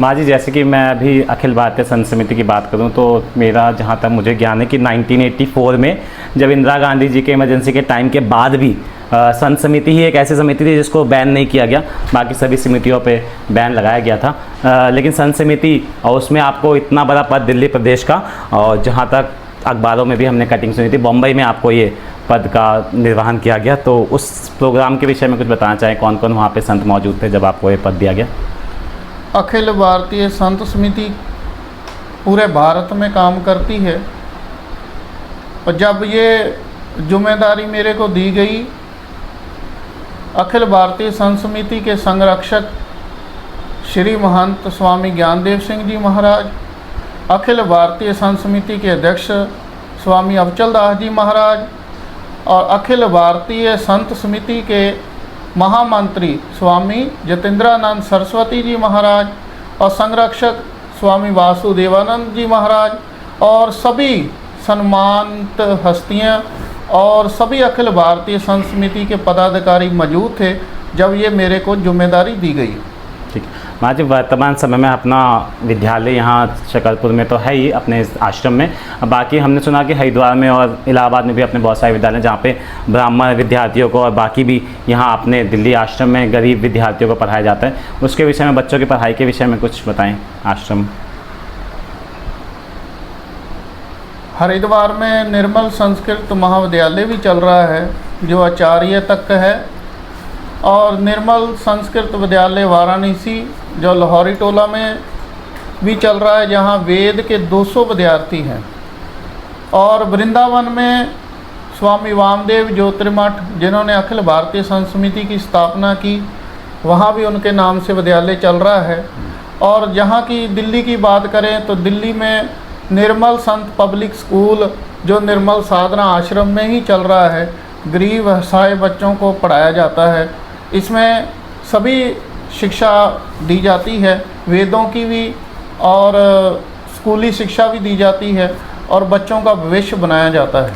माँ जी, जैसे कि मैं अभी अखिल भारतीय संत समिति की बात करूं तो मेरा जहां तक मुझे ज्ञान है कि 1984 में जब इंदिरा गांधी जी के इमरजेंसी के टाइम के बाद भी संत समिति ही एक ऐसी समिति थी जिसको बैन नहीं किया गया। बाकी सभी समितियों पे बैन लगाया गया था, लेकिन संत समिति और उसमें आपको इतना बड़ा पद दिल्ली प्रदेश का, और जहाँ तक अखबारों में भी हमने कटिंग सुनी थी, बम्बई में आपको ये पद का निर्वहन किया गया। तो उस प्रोग्राम के विषय में कुछ बताना चाहें, कौन कौन वहाँ पे संत मौजूद थे जब आपको ये पद दिया गया? अखिल भारतीय संत समिति पूरे भारत में काम करती है, और जब ये जिम्मेदारी मेरे को दी गई, अखिल भारतीय संत समिति के संरक्षक श्री महंत स्वामी ज्ञानदेव सिंह जी महाराज, अखिल भारतीय संत समिति के अध्यक्ष स्वामी अबचल दास जी महाराज और अखिल भारतीय संत समिति के महामंत्री स्वामी जतेंद्रानंद सरस्वती जी महाराज और संरक्षक स्वामी वासुदेवानंद जी महाराज और सभी सम्मानित हस्तियां और सभी अखिल भारतीय संत समिति के पदाधिकारी मौजूद थे जब ये मेरे को जिम्मेदारी दी गई। ठीक। माँ जी, वर्तमान समय में अपना विद्यालय यहाँ शकरपुर में तो है ही अपने इस आश्रम में, बाकी हमने सुना कि हरिद्वार में और इलाहाबाद में भी अपने बहुत सारे विद्यालय जहाँ पे ब्राह्मण विद्यार्थियों को और बाकी भी यहाँ अपने दिल्ली आश्रम में गरीब विद्यार्थियों को पढ़ाया जाता है। उसके विषय में, बच्चों की पढ़ाई के विषय में कुछ बताएँ आश्रम। हरिद्वार में निर्मल संस्कृत महाविद्यालय भी चल रहा है जो आचार्य तक का है, और निर्मल संस्कृत विद्यालय वाराणसी जो लाहौरी टोला में भी चल रहा है जहां वेद के 200 विद्यार्थी हैं, और वृंदावन में स्वामी वामदेव ज्योतिर्मठ जिन्होंने अखिल भारतीय संत समिति की स्थापना की, वहां भी उनके नाम से विद्यालय चल रहा है। और जहां की दिल्ली की बात करें तो दिल्ली में निर्मल संत पब्लिक स्कूल जो निर्मल साधना आश्रम में ही चल रहा है, गरीब असहाय बच्चों को पढ़ाया जाता है। इसमें सभी शिक्षा दी जाती है, वेदों की भी और स्कूली शिक्षा भी दी जाती है, और बच्चों का भविष्य बनाया जाता है।